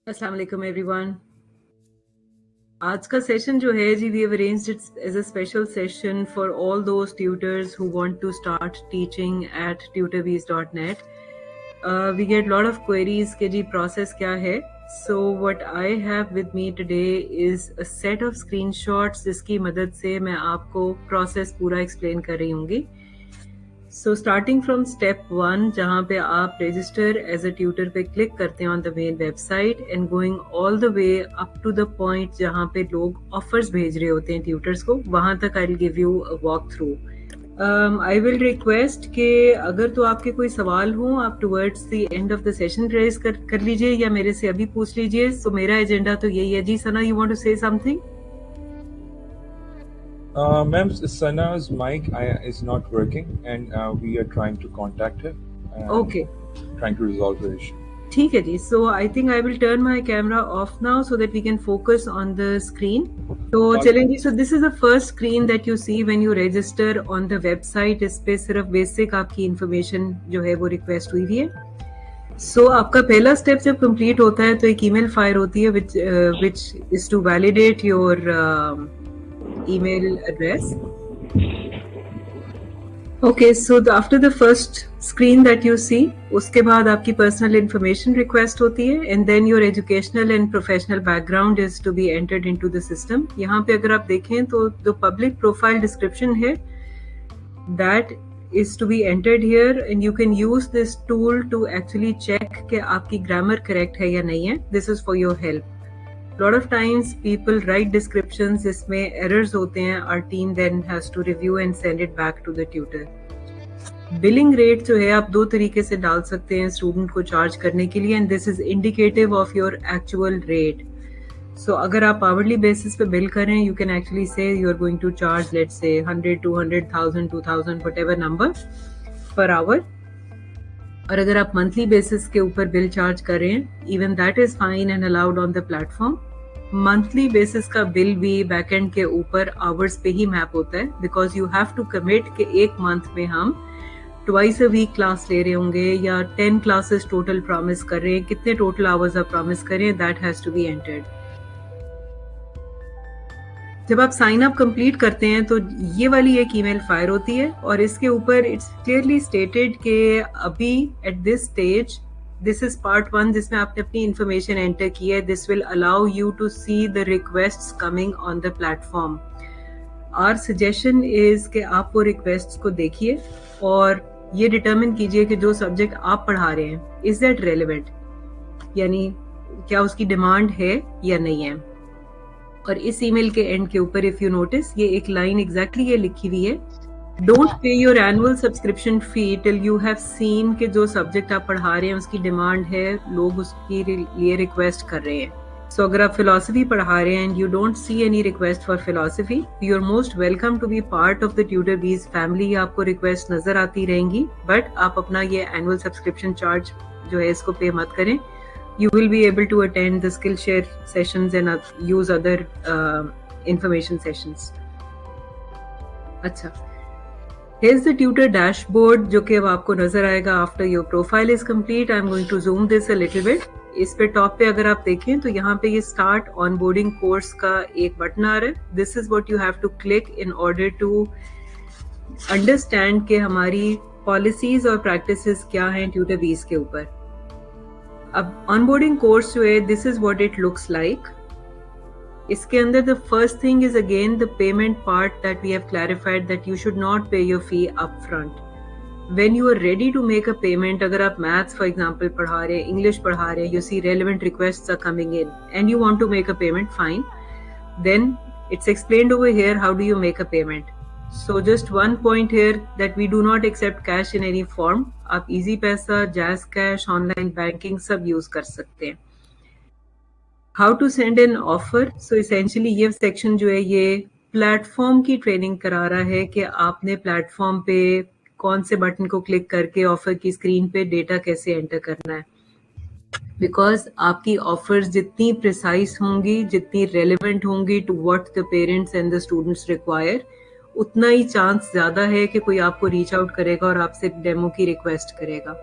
अस्सलाम वालेकुम एवरीवन। आज का सेशन जो है जी, we have arranged it as a special session for all those tutors who want to start teaching at tutorbees.net. We get lot of queries के जी process क्या है. So what I have with me today is a set of screenshots जिसकी मदद से मैं आपको process पूरा explain कर रही हूँगी. So starting from step 1 जहाँ पे आप register as a tutor पे click करते हैं on the main website and going all the way up to the point जहाँ पे लोग offers भेज रहे होते हैं tutors को, वहाँ तक I'll give you a walk through. I will request कि अगर तो आपके कोई सवाल हो आप towards the end of the session raise कर लीजिए या मेरे से अभी पूछ लीजिए. So मेरा एजेंडा तो यही है जी. सना, you want to say something? Ma'am, Sana's mic is not working, and we are trying to contact her. Okay. Trying to resolve the issue. ठीक है जी. So I think I will turn my camera off now so that we can focus on the screen. तो चलें जी. So this is the first screen that you see when you register on the website. इस पे सिर्फ basic आपकी information जो है वो request हुई है. So आपका पहला स्टेप जब कंप्लीट होता है तो एक ईमेल फायर होती है which is to validate your email address. Okay, so after the first screen that you see, उसके बाद आपकी personal information request होती है and then your educational and professional background is to be entered into the system. यहाँ पे अगर आप देखें तो जो public profile description है that is to be entered here and you can use this tool to actually check कि आपकी grammar correct है या नहीं है. This is for your help. Lot of times people write descriptions जिसमें errors होते हैं. Our team then has to review and send it back to the tutor. Billing rate जो है आप दो तरीके से डाल सकते हैं स्टूडेंट को चार्ज करने के लिए and this is indicative of your actual rate. So अगर आप hourly basis पे bill करें you can actually say you are going to charge let's say 100, 200, 1000, 2000 whatever number per hour. और अगर आप मंथली बेसिस के ऊपर बिल चार्ज करें even that is fine and allowed on the platform. Monthly basis का bill भी backend के ऊपर आवर्स पे ही मैप होता है because you have to commit कि एक मंथ में हम ट्वाइस अ वीक क्लास ले रहे होंगे या 10 क्लासेस टोटल प्रॉमिस कर रहे हैं. कितने टोटल आवर्स आप प्रॉमिस करें that has to be entered. जब आप साइन अप कंप्लीट करते हैं तो ये वाली एक ईमेल फायर होती है और इसके ऊपर इट्स क्लियरली स्टेटेड कि अभी at this stage this is part 1 जिसमें आपने अपनी इंफॉर्मेशन एंटर की है. This will allow you to see the requests coming on the platform. Our suggestion is कि आप वो रिक्वेस्ट्स को देखिए और ये डिटरमिन कीजिए कि जो सब्जेक्ट आप पढ़ा रहे हैं इज दैट रेलेवेंट, यानी क्या उसकी डिमांड है या नहीं है. और इस ईमेल के एंड के ऊपर इफ यू नोटिस ये एक लाइन एग्जैक्टली ये लिखी हुई है, don't pay your annual subscription fee till you have seen कि जो सब्जेक्ट आप पढ़ा रहे हैं उसकी डिमांड है, लोग उसके लिए रिक्वेस्ट कर रहे हैं. सो अगर आप फिलोसफी पढ़ा रहे हैं and you don't see any request for philosophy, you are most welcome to be part of the tutor bees family. आपको रिक्वेस्ट नजर आती रहेंगी बट आप अपना ये एनुअल सब्सक्रिप्शन चार्ज जो है इसको पे मत करें. You will be able to attend the Skillshare sessions and use other information sessions. अच्छा, here's the tutor dashboard जो कि अब आपको नजर आएगा after your profile is complete. I'm going to zoom this a little bit. इस पे top पे अगर आप देखें तो यहाँ पे ये start onboarding course का एक बटन आ रहा है. This is what you have to click in order to understand कि हमारी policies और practices क्या हैं TutorBees के ऊपर. अब ऑनबोर्डिंग कोर्स जो है this is what it looks like. इसके अंदर the first thing is again the payment part that we have clarified that you should not pay your fee up front. When you are ready to make a payment, अगर आप maths for example पढ़ा रहे हैं, English पढ़ा रहे हैं, you see relevant requests are coming in and you want to make a payment, fine, then it's explained over here how do you make a payment. So just one point here that we do not accept cash in any form. आप easy पैसा, jazz cash, online banking सब use कर सकते हैं. How to send an offer? So essentially ये section जो है ये प्लेटफॉर्म की ट्रेनिंग करा रहा है कि आपने प्लेटफॉर्म पे कौन से बटन को क्लिक करके ऑफर की स्क्रीन पे डेटा कैसे एंटर करना है. बिकॉज आपकी ऑफर्स जितनी प्रिसाइज होंगी, जितनी रेलिवेंट होंगी to what the parents and the students require, उतना ही चांस ज्यादा है कि कोई आपको रीच आउट करेगा और आपसे डेमो की रिक्वेस्ट करेगा.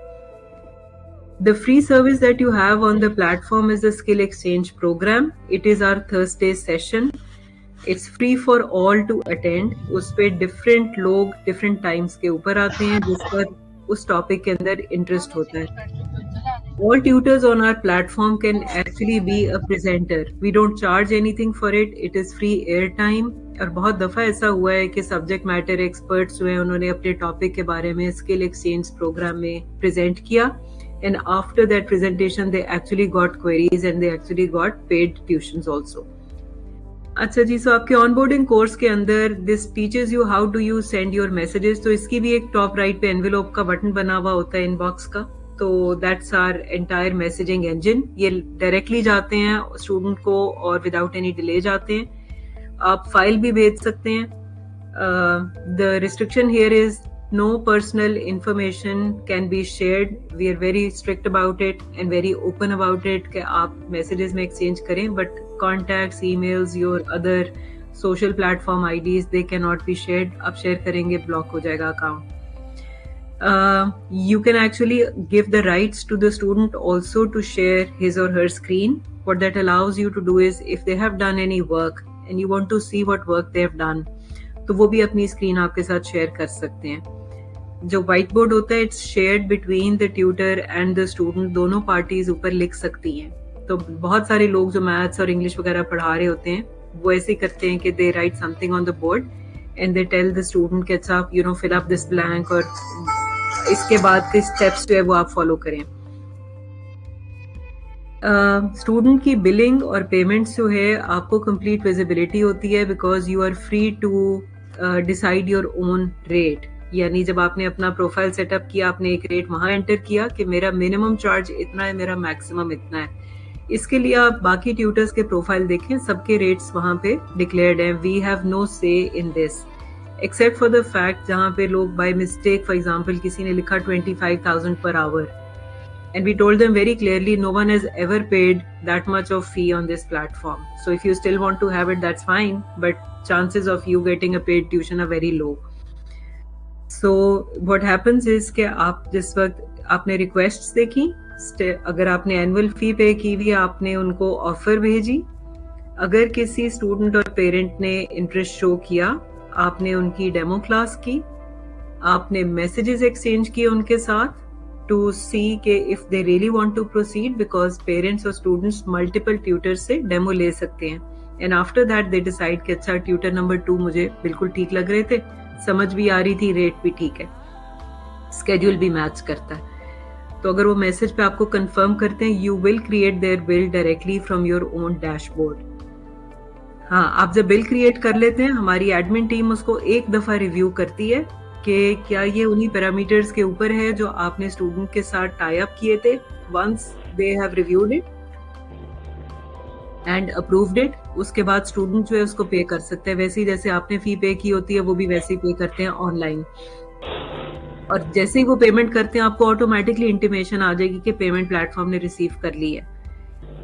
The free service that you have on the platform is the skill exchange program. It is our Thursday session. It's free for all to attend. उस पे different लोग different times के ऊपर आते हैं जिस पर उस topic के अंदर interest होता है. All tutors on our platform can actually be a presenter. We don't charge anything for it. It is free airtime. और बहुत दफ़ा ऐसा हुआ है कि सब्जेक्ट मैटर एक्सपर्ट्स हुए, उन्होंने अपने टॉपिक के बारे में स्किल एक्सचेंज प्रोग्राम में प्रेजेंट किया, and after that presentation they actually got queries and they actually got paid tuitions also. अच्छा जी, सो आपके ऑनबोर्डिंग कोर्स के अंदर this teaches you how do you send your messages. तो इसकी भी एक टॉप राइट पे एनवेलोप का बटन बना हुआ होता है इनबॉक्स का. तो that's our entire messaging engine. ये डायरेक्टली जाते हैं स्टूडेंट को और विदाउट एनी डिले जाते हैं. आप फाइल भी भेज सकते हैं. The restriction here is no personal information can be shared. We are very strict about it and very open about it कि आप messages में exchange करें, but contacts, emails, your other social platform IDs, they cannot be shared. आप share करेंगे block हो जाएगा account. You can actually give the rights to the student also to share his or her screen. What that allows you to do is if they have done any work and you want to see what work they have done, तो वो भी अपनी screen आपके साथ share कर सकते हैं. जो व्हाइट बोर्ड होता है it's shared between the tutor and the student. दोनों पार्टीज ऊपर लिख सकती हैं. तो बहुत सारे लोग जो मैथ्स और इंग्लिश वगैरह पढ़ा रहे होते हैं वो ऐसे करते हैं कि they write something on the board and they tell the student कि अच्छा you know fill up this blank और इसके बाद के स्टेप्स जो है वो आप फॉलो करें. स्टूडेंट की बिलिंग और पेमेंट्स जो है आपको कंप्लीट विजिबिलिटी होती है because you are free to decide your own rate. यानी जब आपने अपना प्रोफाइल सेटअप किया, आपने एक रेट वहां एंटर किया कि मेरा मिनिमम चार्ज इतना है, मेरा मैक्सिमम इतना है. इसके लिए आप बाकी ट्यूटर्स के प्रोफाइल देखें, सबके रेट्स वहां पे डिक्लेयर्ड हैं. वी हैव नो से in this except for the fact जहां पे लोग बाय मिस्टेक फॉर एग्जांपल किसी ने लिखा 25,000 per hour and we told them very clearly no one has ever paid that much of fee on this platform. So if you still want to have it, that's fine, but chances of you getting a paid tuition are very low. So what happens is कि आप जिस वक्त आपने requests देखी, अगर आपने annual फी पे की हुई, आपने उनको ऑफर भेजी. अगर किसी स्टूडेंट और पेरेंट ने इंटरेस्ट शो किया, आपने उनकी डेमो क्लास की, आपने मैसेजेस एक्सचेंज किए उनके साथ टू सी के if they really want to proceed, because parents और स्टूडेंट्स मल्टीपल ट्यूटर से डेमो ले सकते हैं. And after that they decide कि अच्छा ट्यूटर नंबर 2 मुझे बिल्कुल ठीक लग रहे थे, समझ भी आ रही थी, रेट भी ठीक है, स्केड्यूल भी मैच करता है. तो अगर वो मैसेज पे आपको कंफर्म करते हैं, you will create their bill directly from your own dashboard. हाँ, आप जब बिल क्रिएट कर लेते हैं, हमारी एडमिन टीम उसको एक दफा रिव्यू करती है कि क्या ये उन्हीं पैरामीटर्स के ऊपर है जो आपने स्टूडेंट के साथ टाई अप किए थे. Once they have reviewed it and approved it, उसके बाद स्टूडेंट जो है उसको पे कर सकते हैं. वैसे ही जैसे आपने फी पे की होती है वो भी वैसे ही पे करते हैं ऑनलाइन. और जैसे ही वो पेमेंट करते हैं आपको ऑटोमेटिकली इंटीमेशन आ जाएगी कि पेमेंट प्लेटफॉर्म ने रिसीव कर ली है.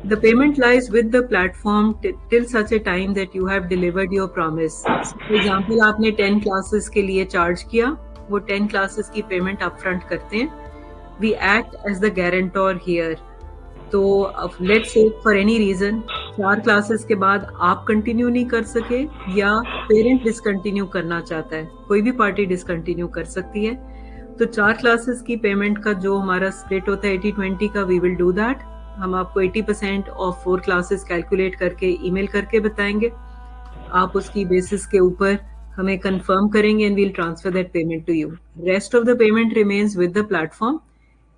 The payment lies with the platform till such A time that you have delivered your promise. For example आपने 10 क्लासेस के लिए चार्ज किया, वो 10 क्लासेस की पेमेंट अपफ्रंट करते हैं. We act as the guarantor here. तो let's say for any reason 4 classes के बाद आप कंटिन्यू नहीं कर सके या पेरेंट डिसकंटिन्यू करना चाहता है, कोई भी पार्टी डिसकंटिन्यू कर सकती है, तो 4 क्लासेस की पेमेंट का जो हमारा स्प्लिट होता है 80-20 का, वी विल डू दैट. हम आपको 80% ऑफ 4 क्लासेस कैलकुलेट करके ईमेल करके बताएंगे. आप उसकी बेसिस के ऊपर हमें कंफर्म करेंगे and we'll transfer that payment to you. Rest of the payment remains with the platform.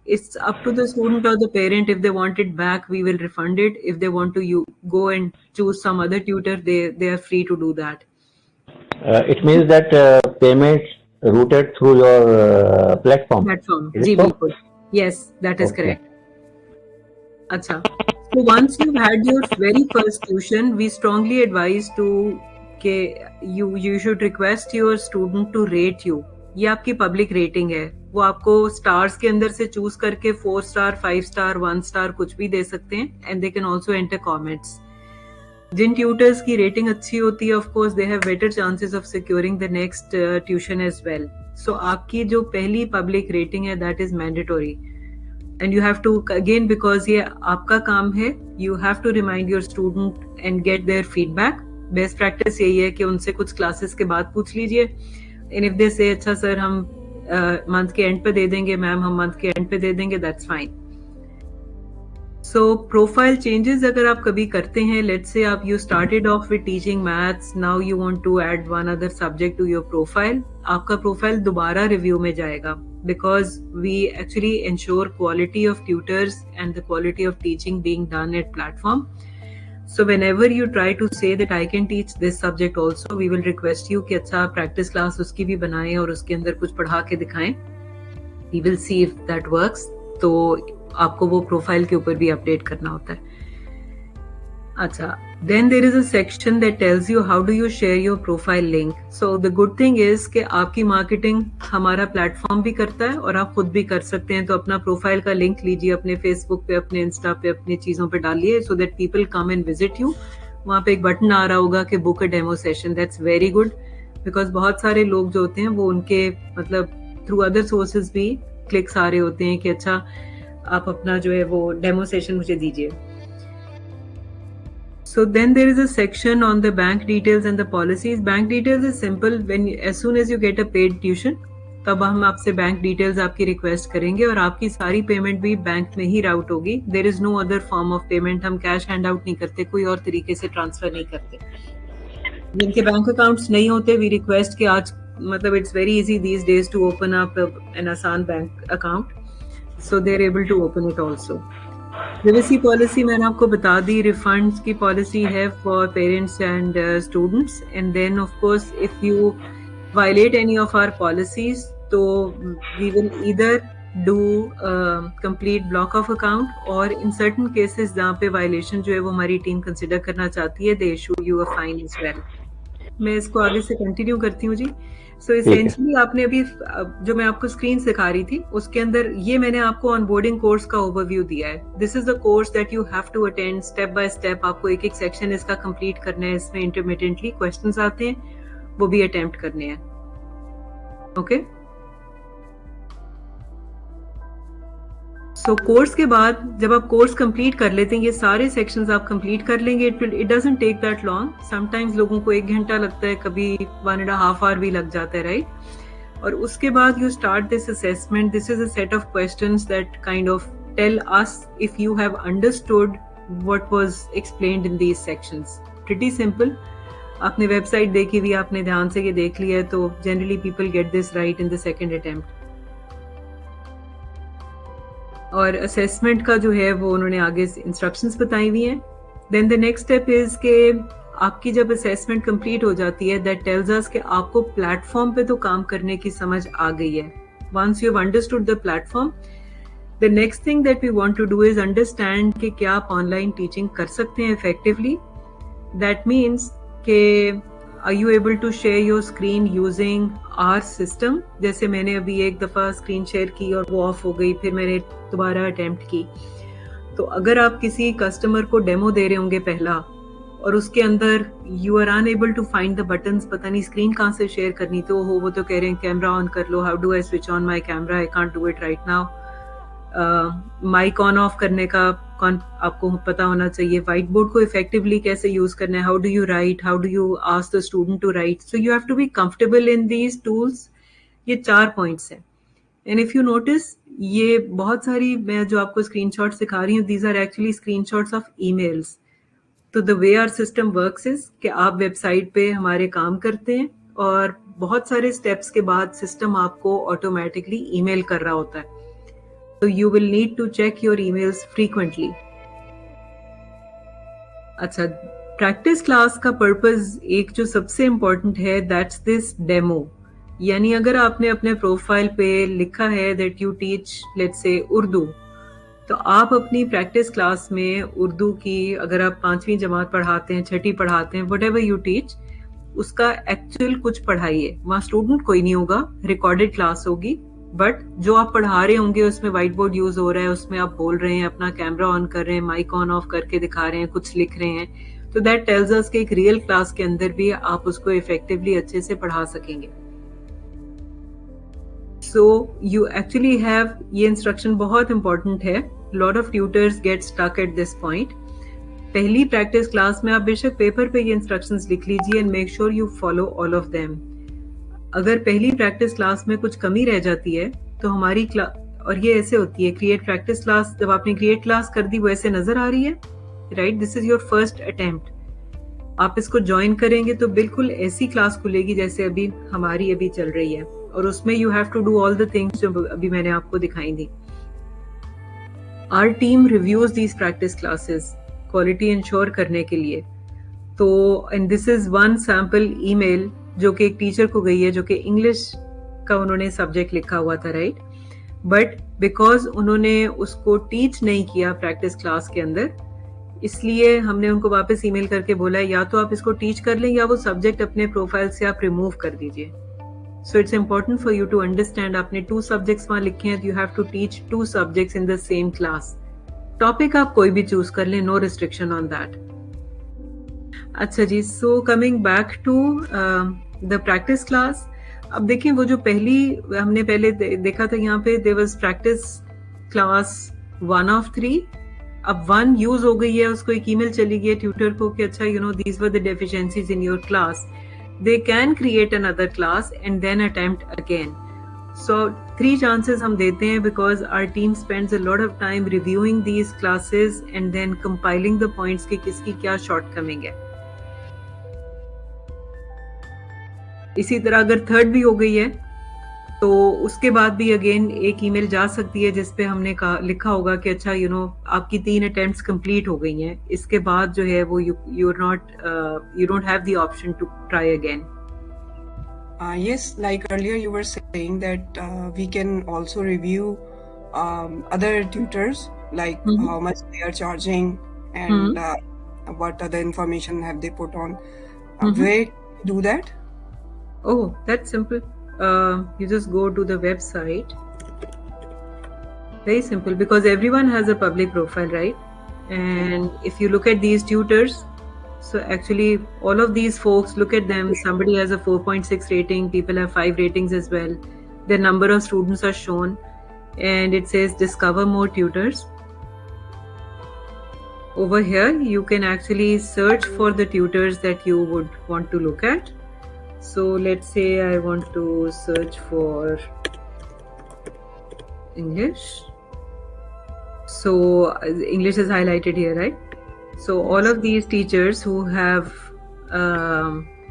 It's up to the student or the parent. If they want it back, we will refund it. If they want to go and choose some other tutor, they are free to do that. It means that payments routed through your platform. जी बिल्कुल. Yes, that is correct. अच्छा. So once you've had your very first tuition, we strongly advise to कि you should request your student to rate you. ये आपकी public rating है. वो आपको stars के अंदर से चूज करके 4 स्टार, 5 स्टार, 1 स्टार कुछ भी दे सकते हैं. And they can also enter comments. जिन ट्यूटर्स की रेटिंग अच्छी होती है, of course they have better chances of securing the next tuition as well. So आपकी जो पहली पब्लिक रेटिंग है that is mandatory. and you have to, again, because ये आपका काम है, you have to remind your student and get their feedback. Best practice यही है कि उनसे कुछ क्लासेस के बाद पूछ लीजिए, and if they say अच्छा सर हम मंथ के एंड पे दे देंगे, मैम हम मंथ के एंड पे दे देंगे, that's fine. So profile changes अगर आप कभी करते हैं, let's say आप you started off with teaching maths, now you want to add one other subject to your profile, आपका profile दोबारा review में जाएगा, because we actually ensure quality of tutors and the quality of teaching being done at platform. So whenever you try to say that I can teach this subject also, we will request you कि अच्छा practice class उसकी भी बनाएं और उसके अंदर कुछ पढ़ा के दिखाएं. We will see if that works. तो आपको वो प्रोफाइल के ऊपर भी अपडेट करना होता है. अच्छा, then there is a section that tells you how do you share your profile link. So the good thing is कि आपकी मार्केटिंग हमारा प्लेटफॉर्म भी करता है और आप खुद भी कर सकते हैं. तो अपना प्रोफाइल का लिंक लीजिए, अपने फेसबुक पे, अपने इंस्टा पे, अपनी चीजों पे डालिए, so that people come and visit you. वहां पे एक बटन आ रहा होगा कि book a demo session. That's very good, because बहुत सारे लोग जो होते हैं वो उनके मतलब थ्रू अदर सोर्सेज भी क्लिक्स आ रहे होते हैं कि अच्छा आप अपना जो है वो डेमो सेशन मुझे दीजिए. So then there is a section on the bank details and the policies. Bank details is simple. As soon as you get a paid tuition, तब हम आपसे बैंक डिटेल्स आपकी रिक्वेस्ट करेंगे और आपकी सारी पेमेंट भी बैंक में ही राउट होगी. There is no other form of payment. हम कैश हैंड आउट नहीं करते, कोई और तरीके से ट्रांसफर नहीं करते. जिनके बैंक अकाउंट्स नहीं होते, वी रिक्वेस्ट कि आज मतलब it's very easy these days to open up an आसान bank account, so they're able to open it also. Privacy policy मैंने आपको बता दी. रिफंड्स की पॉलिसी है for parents and students, and then of course if you violate any of our policies, तो we will either do complete block of account, or in certain cases जहाँ पे violation जो है वो हमारी टीम कंसिडर करना चाहती है, they issue you a fine as well. मैं इसको आगे से कंटिन्यू करती हूँ जी. सो एसेंशियली आपने अभी जो मैं आपको स्क्रीन सिखा रही थी उसके अंदर ये मैंने आपको ऑनबोर्डिंग कोर्स का ओवरव्यू दिया है. This is the course that you have to attend step by step. आपको एक एक सेक्शन इसका कंप्लीट करना है. इसमें इंटरमिटेंटली क्वेश्चंस आते हैं, वो भी अटेम्प्ट करने हैं. ओके, सो कोर्स के बाद जब आप कोर्स कंप्लीट कर लेते हैं, ये सारे सेक्शंस आप कंप्लीट कर लेंगे, it doesn't take that long. Sometimes लोगों को 1 घंटा लगता है, कभी 1.5 आवर भी लग जाता है, राइट? और उसके बाद you start this assessment. This is a set of questions that kind of tell us if you have understood what was explained in these sections. Pretty simple. आपने वेबसाइट देखी हुई, आपने ध्यान से ये देख लिया है, तो generally people get this right in the second attempt. और असेसमेंट का जो है वो उन्होंने आगे इंस्ट्रक्शंस बताई हुई हैं. Then the next step is के आपकी जब असेसमेंट कंप्लीट हो जाती है, दैट टेल्स अस कि आपको प्लेटफॉर्म पे तो काम करने की समझ आ गई है. Once you have understood the platform, the next thing that we want to do is understand कि क्या आप ऑनलाइन टीचिंग कर सकते हैं इफेक्टिवली. दैट मीन्स के are you able to share your screen using our system? जैसे मैंने अभी एक दफ़ा स्क्रीन शेयर की और वो ऑफ हो गई, फिर मैंने दोबारा अटेम्प्ट की. तो अगर आप किसी कस्टमर को डेमो दे रहे होंगे पहला, और उसके अंदर you are unable to find the buttons, पता नहीं स्क्रीन कहाँ से शेयर करनी, तो वो तो कह रहे हैं कैमरा ऑन कर लो. How do I switch on my camera? I can't do it right now. Mic on off करने का आपको पता होना चाहिए. व्हाइट बोर्ड को इफेक्टिवली कैसे यूज करना है. How do you write, how do you ask the student to write. So you have to be comfortable in these tools. ये 4 पॉइंट्स हैं. एंड इफ यू नोटिस, ये बहुत सारी मैं जो आपको स्क्रीनशॉट सिखा रही हूँ, these are actually screenshots of emails. तो the way our system works is कि आप वेबसाइट पे हमारे काम करते हैं और बहुत सारे स्टेप्स के बाद सिस्टम आपको ऑटोमेटिकली ईमेल कर रहा होता है. So you will need to check your emails frequently. अच्छा, प्रैक्टिस क्लास का पर्पस एक जो सबसे इम्पोर्टेंट है, दैट्स दिस डेमो. यानी अगर आपने अपने प्रोफाइल पे लिखा है that you teach let's say Urdu, तो आप अपनी प्रैक्टिस क्लास में उर्दू की, अगर आप 5वीं जमात पढ़ाते हैं, 6ठी पढ़ाते हैं, व्हाटएवर यू टीच, उसका एक्चुअल कुछ पढ़ाइए. वहाँ स्टूडेंट कोई नहीं होगा, रिकॉर्डेड क्लास होगी, बट जो आप पढ़ा रहे होंगे उसमें व्हाइट बोर्ड यूज हो रहा है, उसमें आप बोल रहे हैं, अपना कैमरा ऑन कर रहे हैं, माइक ऑन ऑफ करके दिखा रहे हैं, कुछ लिख रहे हैं. तो दैट टेल्स अस कि एक रियल क्लास के अंदर भी आप उसको इफेक्टिवली अच्छे से पढ़ा सकेंगे. So you actually have, ये इंस्ट्रक्शन बहुत इंपॉर्टेंट है. Lot of tutors get stuck at this point. पहली प्रैक्टिस क्लास में आप बेशक पेपर पे ये इंस्ट्रक्शंस लिख लीजिए and make sure you follow all of them. अगर पहली प्रैक्टिस क्लास में कुछ कमी रह जाती है तो हमारी क्लास, और ये ऐसे होती है, क्रिएट प्रैक्टिस क्लास, जब आपने क्रिएट क्लास कर दी वो ऐसे नजर आ रही है, right? This is your first attempt. आप इसको ज्वाइन करेंगे तो बिल्कुल ऐसी क्लास खुलेगी जैसे अभी हमारी अभी चल रही है, और उसमें you have to do all the things जो अभी मैंने आपको दिखाई दी. Our team reviews these practice classes quality ensure करने के लिए. तो and this is one sample email जो कि एक टीचर को गई है, जो कि इंग्लिश का उन्होंने सब्जेक्ट लिखा हुआ था, राइट? बट बिकॉज उन्होंने उसको टीच नहीं किया प्रैक्टिस क्लास के अंदर, इसलिए हमने उनको वापस ईमेल करके बोला है या तो आप इसको टीच कर लें या वो सब्जेक्ट अपने प्रोफाइल से आप रिमूव कर दीजिए. So it's important for you to understand, आपने 2 सब्जेक्ट्स वहां लिखे हैं, you have to teach 2 subjects in the same class. Topic आप कोई भी चूज कर लें, नो रिस्ट्रिक्शन ऑन दैट. अच्छा जी, so coming back to the practice class. अब देखिए वो जो हमने पहले देखा था यहाँ पे, there was practice class 1 of 3. अब 1 यूज हो गई है, उसको एक ईमेल चली गई है ट्यूटर को कि अच्छा these were the deficiencies in your class. They can create another class and then attempt again. So 3 chances हम देते हैं because our team spends a lot of time reviewing these classes and then compiling the points कि किसकी क्या shortcoming है. इसी तरह अगर 3rd भी हो गई है तो उसके बाद भी अगेन एक ईमेल जा सकती है जिसपे हमने लिखा होगा कि अच्छा आपकी 3 अटेम्प्ट्स कंप्लीट हो गई हैं. इसके बाद जो है वो you don't have the option to try again. Yes, like earlier you were saying that we can also review other tutors, like how much they are charging and what other information have they put on. Where do that? Oh, that's simple. You just go to the website. Very simple, because everyone has a public profile, right? And if you look at these tutors, so actually all of these folks, look at them, somebody has a 4.6 rating, people have 5 ratings as well. Their number of students are shown and it says discover more tutors. Over here you can actually search for the tutors that you would want to look at. So let's say I want to search for English. So English is highlighted here, right? So all of these teachers who have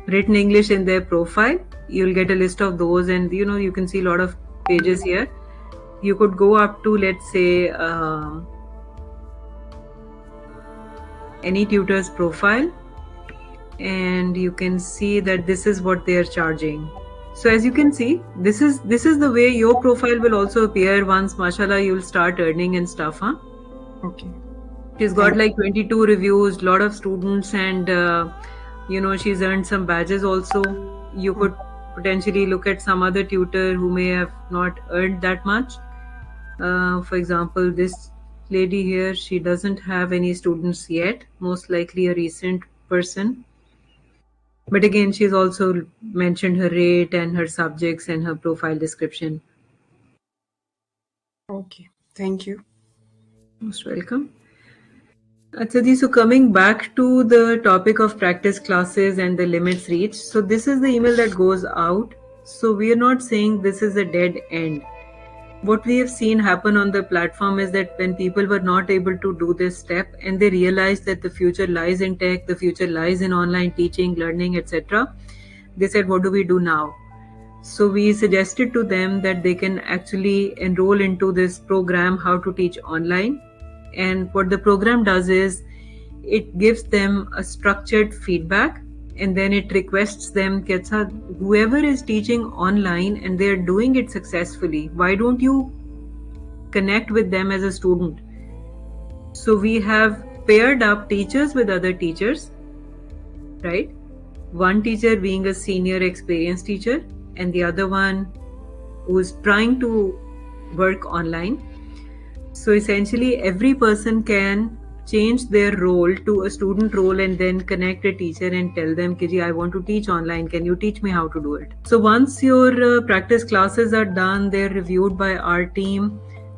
written English in their profile, you'll get a list of those, and you can see a lot of pages here. You could go up to, let's say, any tutor's profile, and you can see that this is what they are charging. So as you can see, this is the way your profile will also appear once, mashallah, you'll start earning and stuff, huh? Okay. She's got like 22 reviews, lot of students, and she's earned some badges also. You could potentially look at some other tutor who may have not earned that much. For example, this lady here, she doesn't have any students yet, most likely a recent person. But again, she's also mentioned her rate and her subjects and her profile description. Okay, thank you. Most welcome. Achha, so coming back to the topic of practice classes and the limits reached. So this is the email that goes out. So we are not saying this is a dead end. What we have seen happen on the platform is that when people were not able to do this step and they realized that the future lies in tech, the future lies in online teaching, learning, etc., they said, what do we do now? So we suggested to them that they can actually enroll into this program, How to Teach Online. And what the program does is it gives them a structured feedback, and then it requests them, whoever is teaching online and they're doing it successfully, why don't you connect with them as a student? So we have paired up teachers with other teachers, right? One teacher being a senior experienced teacher and the other one who's trying to work online. So essentially every person can change their role to a student role and then connect a teacher and tell them ki ji I want to teach online, can you teach me how to do it. So once your practice classes are done, they're reviewed by our team,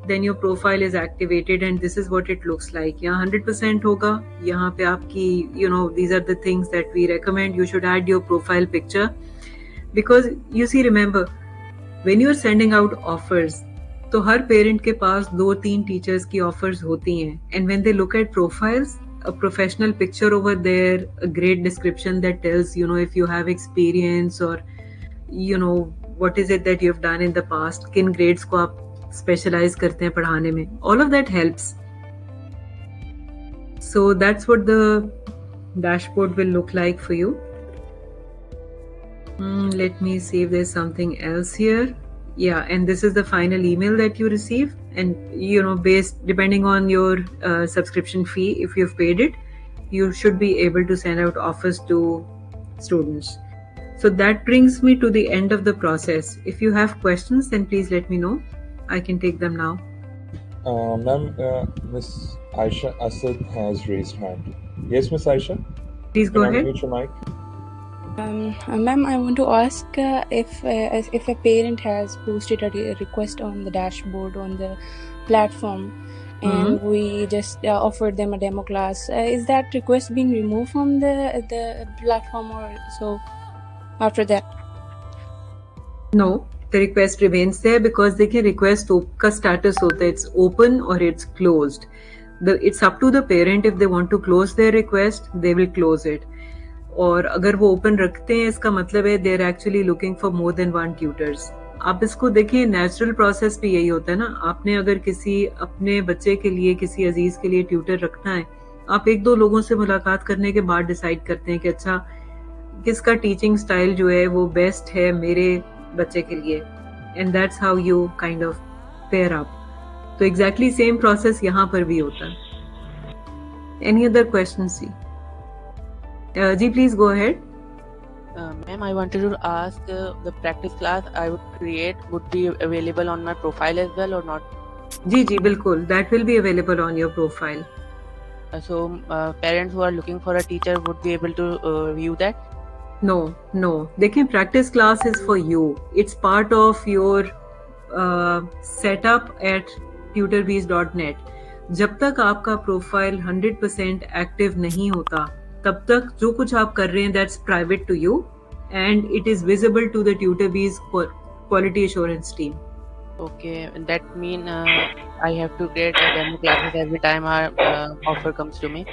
then your profile is activated and this is what it looks like. यहाँ 100% होगा, यहाँ पे आपकी these are the things that we recommend. You should add your profile picture because you see, remember when you're sending out offers, तो हर parent के पास 2-3 teachers की offers होती हैं and when they look at profiles, a professional picture over there, a great description that tells if you have experience or what is it that you have done in the past, किन grades को आप specialize करते हैं पढ़ाने में, all of that helps. So that's what the dashboard will look like for you. Let me see if there's something else here. Yeah, and this is the final email that you receive, and based depending on your subscription fee, if you've paid it, you should be able to send out offers to students. So that brings me to the end of the process. If you have questions, then please let me know. I can take them now. Ma'am, Miss Aisha Asad has raised hand. Yes, Miss Aisha? Please go ahead. Unmute your mic. Ma'am, I want to ask if a parent has posted a request on the dashboard on the platform and we just offered them a demo class, is that request being removed from the platform or so after that? No, the request remains there because देखिए request का status होता है, it's open or it's closed. It's up to the parent. If they want to close their request, they will close it. और अगर वो open रखते हैं इसका मतलब है they are actually looking for more than 1 tutors. आप इसको देखिए, नेचुरल प्रोसेस भी यही होता है ना. आपने अगर किसी अपने बच्चे के लिए, किसी अजीज के लिए ट्यूटर रखना है, आप 1-2 लोगों से मुलाकात करने के बाद डिसाइड करते हैं कि अच्छा किसका टीचिंग स्टाइल जो है वो बेस्ट है मेरे बच्चे के लिए, and that's how you kind of pair up. तो एग्जैक्टली सेम प्रोसेस यहाँ पर भी होता है. Any other questions? जी please go ahead. Ma'am, I wanted to ask the practice class I would create would be available on my profile as well or not? जी बिल्कुल, that will be available on your profile. So parents who are looking for a teacher would be able to view that? No. देखिए, practice class is for you. It's part of your setup at tutorbees.net. जब तक आपका profile 100% active नहीं होता, तब तक जो कुछ आप कर रहे हैं that's private to you and it is visible to the TutorBees quality assurance team. Okay, and that mean I have to create a demo classes every time our offer comes to me?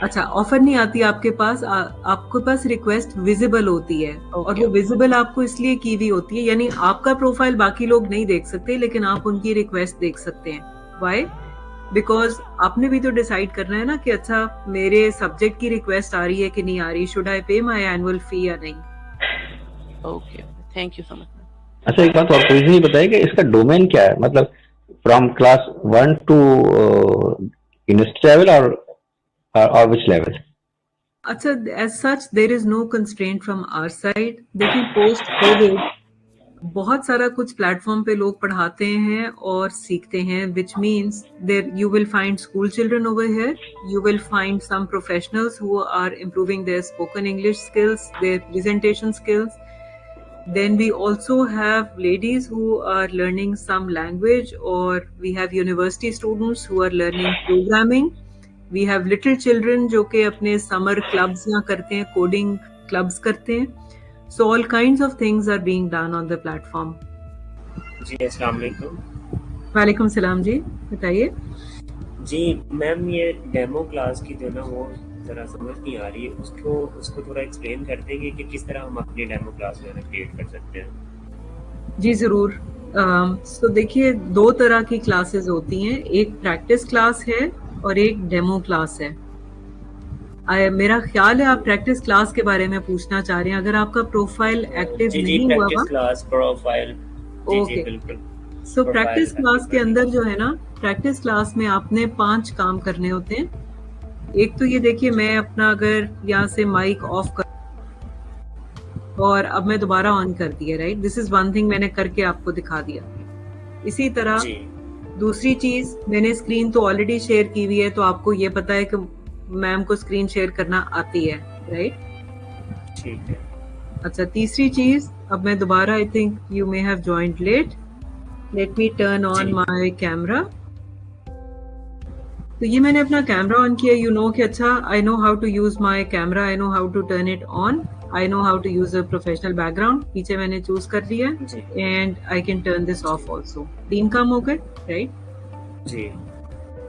अच्छा, offer नहीं आती आपके पास, आपके पास request visible होती है. और वो visible आपको इसलिए की हुई होती है, यानी आपका प्रोफाइल बाकी लोग नहीं देख सकते लेकिन आप उनकी रिक्वेस्ट देख सकते हैं. व्हाई? बिकॉज आपने भी तो डिसाइड करना है ना कि अच्छा मेरे सब्जेक्ट की रिक्वेस्ट आ रही है कि नहीं आ रही, शुड आई पे माय एनुअल फी या नहीं. Okay, thank you so much. अच्छा, एक बात और प्लीज बताइए कि इसका डोमेन क्या है, मतलब from class 1 to university level और विच लेवल? अच्छा, as such there is no constraint from our side. देखिए, पोस्ट कोविड बहुत सारा कुछ प्लेटफॉर्म पे लोग पढ़ाते हैं और सीखते हैं, which means there you will find school children over here, you will find some professionals who are improving their spoken English skills, their presentation skills. Then we also have ladies who are learning some language, or we have university students who are learning programming. We have little children जो कि अपने summer clubs यहाँ करते हैं, coding clubs करते हैं. So all kinds of things are being done on the platform. जी अस्सलाम वालेकुम. वालेकुम सलाम जी, बताइए. जी मैम, ये डेमो क्लास की जो ना वो ज़रा समझ नहीं आ रही है, उसको थोड़ा एक्सप्लेन कर देंगे कि किस तरह हम अपनी डेमो क्लास जो है ना क्रिएट कर सकते हैं. जी ज़रूर. तो देखिए, 2 तरह की क्लासेस होती हैं, एक प्रैक्टिस क्लास है और एक डेमो क्लास है. मेरा ख्याल है आप प्रैक्टिस क्लास के बारे में पूछना चाह रहे हैं. अगर आपका प्रोफाइल एक्टिव नहीं हुआ, प्रैक्टिस क्लास प्रोफाइल. ओके, बिल्कुल. सो प्रैक्टिस क्लास के अंदर जो है ना, प्रैक्टिस क्लास में आपने 5 काम करने होते हैं. एक तो ये देखिए, मैं अपना अगर यहाँ से माइक ऑफ कर और अब मैं दोबारा ऑन कर दिया, right, this is one thing मैंने करके आपको दिखा दिया. इसी तरह दूसरी चीज, मैंने स्क्रीन तो ऑलरेडी शेयर की हुई है, तो आपको ये पता है कि मैम को स्क्रीन शेयर करना आती है, राइट? ठीक है। अच्छा, तीसरी चीज, अब मैं दोबारा, I think you may have joined late, let me turn on जी। My camera. तो ये मैंने अपना कैमरा ऑन किया, यू नो कि अच्छा, I know how to use my camera, I know how to turn it on, I know how to use a professional background, पीछे मैंने चूज कर लिया, जी। And I can turn this off also. 3 काम हो गए, राइट? जी।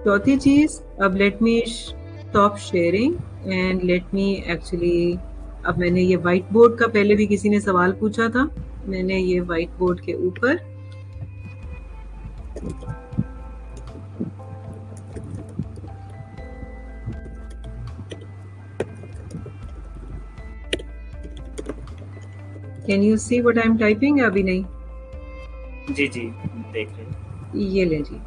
चौथी चीज, अब let me stop sharing and let me actually, अब मैंने ये व्हाइट बोर्ड का, पहले भी किसी ने सवाल पूछा था, मैंने ये व्हाइट बोर्ड के ऊपर can you see what I am typing? अभी नहीं, जी जी देख रहे हैं। ये ले जी,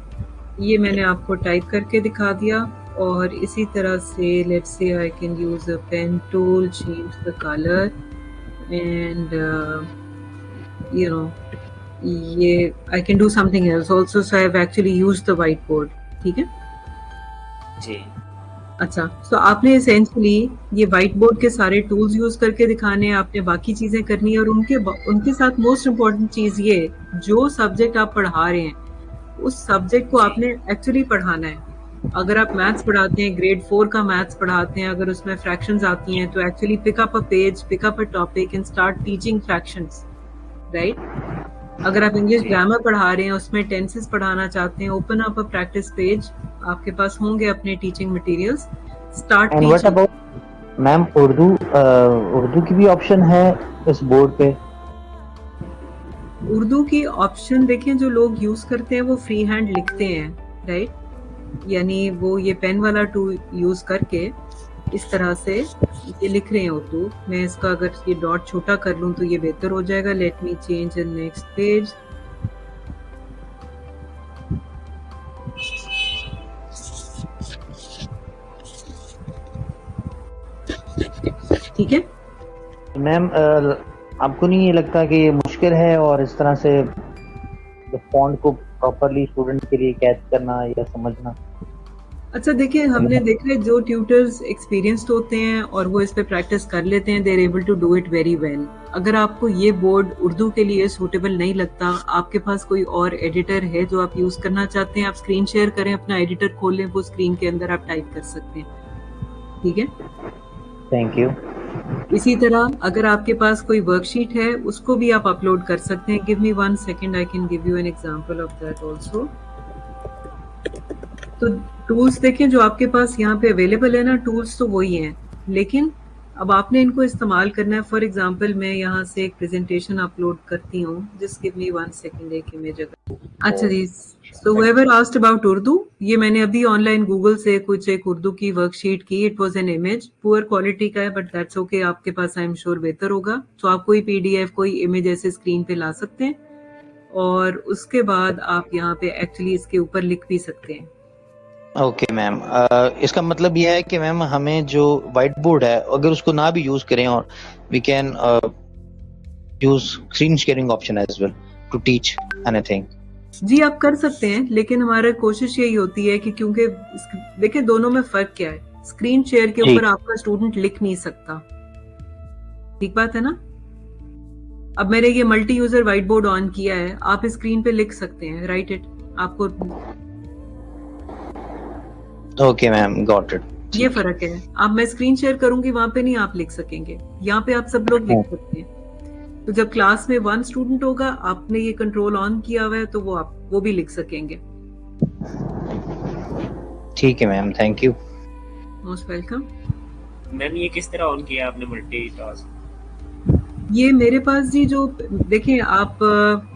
ये मैंने आपको टाइप करके दिखा दिया। और इसी तरह से let's say I can use a pen tool, change the colour and you know, ये I can do something else also, so I have actually used the whiteboard, ठीक है? जी। अच्छा, तो आपने एसेंशियली ये व्हाइट बोर्ड के सारे tools use करके दिखाने हैं, आपने बाकी चीजें करनी है, और उनके साथ मोस्ट इम्पोर्टेंट चीज ये, जो सब्जेक्ट आप पढ़ा रहे हैं उस सब्जेक्ट को आपने एक्चुअली पढ़ाना है। अगर आप मैथ्स पढ़ाते हैं, ग्रेड 4 का मैथ्स पढ़ाते हैं, अगर उसमें फ्रैक्शंस आती हैं, तो actually pick up a page, pick up a topic and start teaching fractions, right? अगर आप इंग्लिश ग्रामर पढ़ा रहे हैं, उसमें टेंसेस पढ़ाना चाहते हैं, open up a practice page, आपके पास होंगे अपने teaching materials, start and what about ma'am Urdu की भी ऑप्शन है इस बोर्ड पे? उर्दू की ऑप्शन देखें, जो लोग यूज करते हैं वो फ्री हैंड लिखते हैं, राइट? यानी वो ये पेन वाला टूल यूज करके इस तरह से ये लिख रहे हैं उर्दू। मैं इसका अगर ये डॉट छोटा कर लूं तो ये बेहतर हो जाएगा। Let me change the next page. ठीक है मैम, आपको नहीं ये लगता कि ये मुश्किल है और इस तरह से फॉन्ट को प्रॉपरली स्टूडेंट के लिए कैच करना या समझना? अच्छा, देखिए, हमने देखा जो ट्यूटर्स एक्सपीरियंस्ड होते हैं और वो इस पे प्रैक्टिस कर लेते हैं, they are able to do it very well. अगर आपको ये बोर्ड उर्दू के लिए सूटेबल नहीं लगता, आपके पास कोई और एडिटर है जो आप यूज करना चाहते हैं, आप स्क्रीन शेयर करें, अपना एडिटर खोल लें, वो स्क्रीन के अंदर आप टाइप कर सकते हैं। ठीक है, थैंक यू। इसी तरह अगर आपके पास कोई वर्कशीट है, उसको भी आप अपलोड कर सकते हैं। Give me 1 second, I can give you an example of that also. तो टूल्स देखें जो आपके पास यहाँ पे अवेलेबल है ना, टूल्स तो वही हैं, लेकिन अब आपने इनको इस्तेमाल करना है। फॉर एग्जांपल मैं यहाँ से एक प्रेजेंटेशन अपलोड करती हूँ, जस्ट गिव मी 1 सेकेंड, एक इमेज। अच्छा जी, सो whoever asked about उर्दू, ये मैंने अभी ऑनलाइन गूगल से कुछ एक उर्दू की वर्कशीट की। It was an image, poor quality का है, बट दैट्स ओके, आपके पास आई एम श्योर बेहतर होगा। तो आप कोई पीडीएफ, कोई इमेज ऐसे स्क्रीन पे ला सकते हैं, और उसके बाद आप यहाँ पे एक्चुअली इसके ऊपर लिख भी सकते हैं। ओके मैम, इसका मतलब यह है कि मैम हमें जो व्हाइट बोर्ड है, अगर उसको ना भी यूज करें, और we can use screen sharing option as well to teach anything. जी, आप कर सकते हैं, लेकिन हमारा कोशिश यही होती है कि, क्योंकि देखिए दोनों में फर्क क्या है। स्क्रीन शेयर के ऊपर आपका स्टूडेंट लिख नहीं सकता, ठीक बात है ना। अब मैंने ये multi user white board on किया है, आप स्क्रीन पे लिख सकते हैं, राइट इट, आपको। Okay ma'am, got it. ये फर्क है। अब मैं स्क्रीन शेयर करूंगी, वहां पे नहीं आप लिख सकेंगे, यहाँ पे आप सब लोग लिख सकते हैं। तो जब क्लास में 1 स्टूडेंट होगा, आपने ये कंट्रोल ऑन किया हुआ है, तो वो भी लिख सकेंगे। ठीक है ma'am, thank you. Most welcome. Ma'am ये किस तरह ऑन किया आपने मल्टी टास्क? ये मेरे पास जी, जो देखें आप,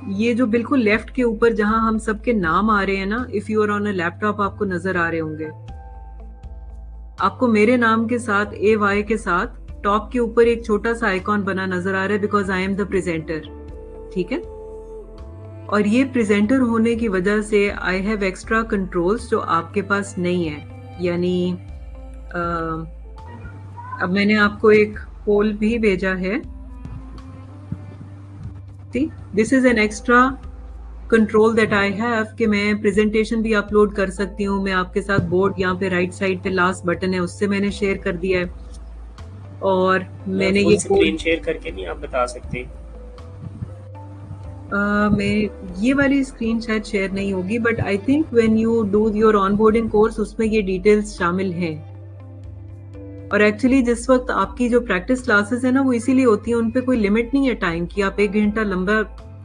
ये जो बिल्कुल लेफ्ट के ऊपर जहां हम सबके नाम आ रहे हैं ना, if you are on a laptop आपको नजर आ रहे होंगे। आपको मेरे नाम के साथ AY के साथ टॉप के ऊपर एक छोटा सा आइकॉन बना नजर आ रहा है, because I am the presenter. ठीक है, और ये प्रेजेंटर होने की वजह से आई हैव एक्स्ट्रा कंट्रोल्स जो आपके पास नहीं है। यानी अब मैंने आपको एक पोल भी भेजा है। This is an extra control that I have कि मैं प्रेजेंटेशन भी अपलोड कर सकती हूँ. मैं आपके साथ बोर्ड यहाँ पे राइट साइड पे लास्ट बटन है उससे मैंने शेयर कर दिया है. और मैंने फुल ये स्क्रीन शेयर करके नहीं आप बता सकते? मैं ये वाली स्क्रीन शायद शेयर नहीं होगी, but I think when you do your onboarding course उसमें ये डिटेल्स शामिल हैं. और एक्चुअली जिस वक्त आपकी जो प्रैक्टिस क्लासेस है ना वो इसीलिए होती है, उन पे कोई लिमिट नहीं है टाइम की. आप 1 घंटा लंबा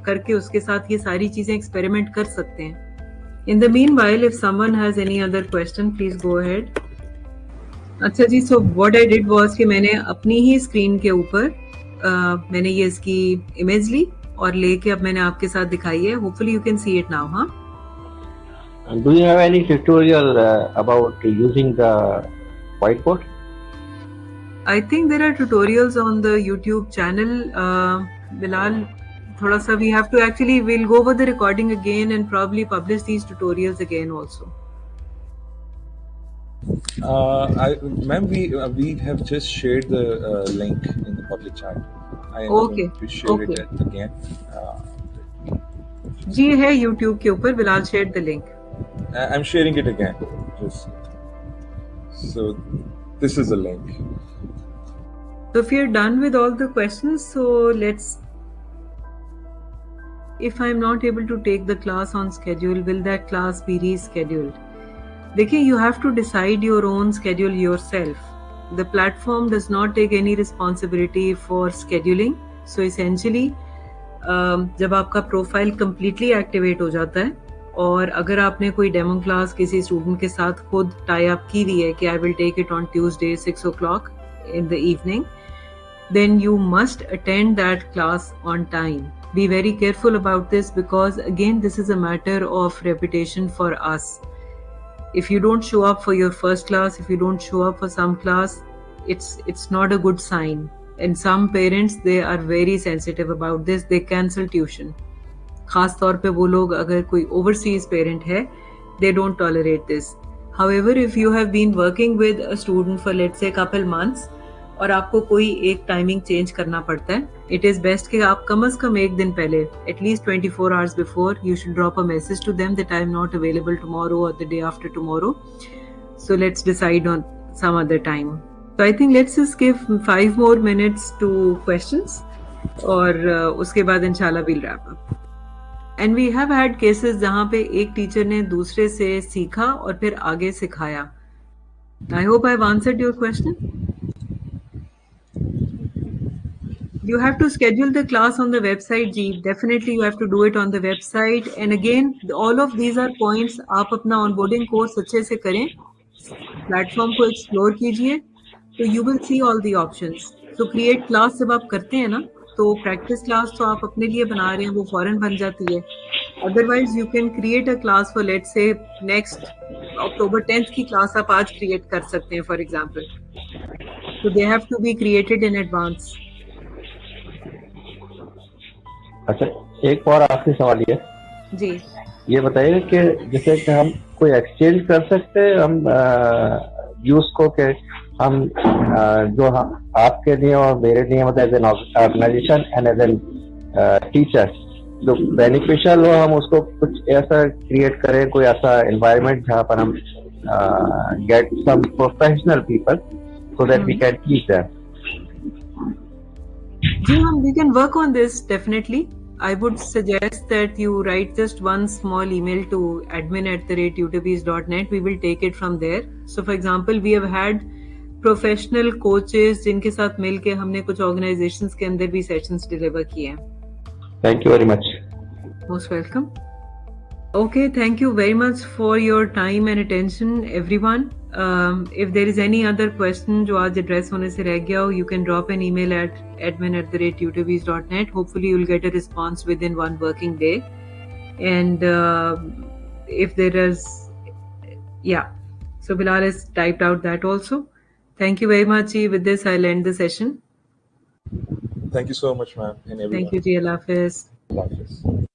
करके उसके साथ ये सारी चीजें एक्सपेरिमेंट कर सकते हैं. In the meanwhile if someone has any other question please go ahead. अच्छा जी, so what I did was कि मैंने अपनी ही स्क्रीन के ऊपर मैंने ये इसकी इमेज ली और लेके अब मैंने आपके साथ दिखाई है. Hopefully you can see it now. हाँ, Do you have any tutorial about using the whiteboard? I think there are tutorials on the YouTube channel. Bilal, thoda sa we have to actually, we'll go over the recording again and probably publish these tutorials again also. Ma'am, we have just shared the link in the public chat. I am Okay, going to share okay. it again. जी है YouTube के ऊपर. Bilal shared the link. I'm sharing it again. So this is the link. So if you're done with all the questions, so let's. If I'm not able to take the class on schedule, will that class be rescheduled? देखिए, you have to decide your own schedule yourself. The platform does not take any responsibility for scheduling. So essentially, जब आपका profile completely activate हो जाता है और अगर आपने कोई डेमो क्लास किसी स्टूडेंट के साथ खुद टाई अप की हुई है कि I will take it on Tuesday 6 o'clock in the evening, then you must attend that class on time. Be very careful about this because again this is a matter of reputation for us. If you don't show up for your first class, if you don't show up for some class, it's not a good sign. And some parents, they are very sensitive about this. They cancel tuition. खास तौर पे वो लोग अगर कोई overseas parent है, they don't tolerate this. However, if you have been working with a student for let's say couple months और आपको कोई एक टाइमिंग चेंज करना पड़ता है, इट इज बेस्ट कि आप कम से कम एक दिन पहले, at least 24 hours before, you should drop a message to them that I am not available tomorrow और the day after tomorrow. So let's decide on some other time. So I think let's just give 5 more minutes to questions और उसके बाद इंशाल्लाह we'll wrap up. And we have had cases जहां पे एक teacher ने दूसरे से सीखा और फिर आगे सिखाया. I hope I have answered your question. You have to schedule the class on the website जी. Definitely you have to do it on the website. And again, all of these are points. आप अपना onboarding course अच्छे से करें, platform को explore कीजिए, तो you will see all the options. So create class जब आप करते हैं ना, तो practice class तो आप अपने लिए बना रहे हैं, वो फौरन बन जाती है. Otherwise you can create a class for let's say next October 10th की क्लास आप आज create कर सकते हैं, for example. So they have to be created in advance. अच्छा, एक और आखिरी सवाल ये जी, ये बताइए कि जैसे कि हम कोई एक्सचेंज कर सकते हैं हम व्यूज को कि हम जो हम आपके लिए और मेरे लिए मतलब as an organization and as a teacher जो बेनिफिशियल हो, हम उसको कुछ ऐसा क्रिएट करें, कोई ऐसा एनवायरनमेंट जहाँ पर हम get some professional people so that we can teach them. we can work on this definitely. I would suggest that you write just one small email to admin@utbs.net. We will take it from there. So for example, we have had professional coaches जिनके साथ मिलके हमने कुछ organizations के अंदर भी sessions deliver किए हैं. Thank you very much. Most welcome. Okay, thank you very much for your time and attention, everyone. If there is any other question जो आज address होने से रह गया हो, you can drop an email at admin@utbs.net. Hopefully, you'll get a response within 1 working day. And if there is, yeah. So Bilal has typed out that also. Thank you very much. With this, I'll end the session. Thank you so much, ma'am, and everyone. Thank you, ji. Allah Hafiz. Allah Hafiz.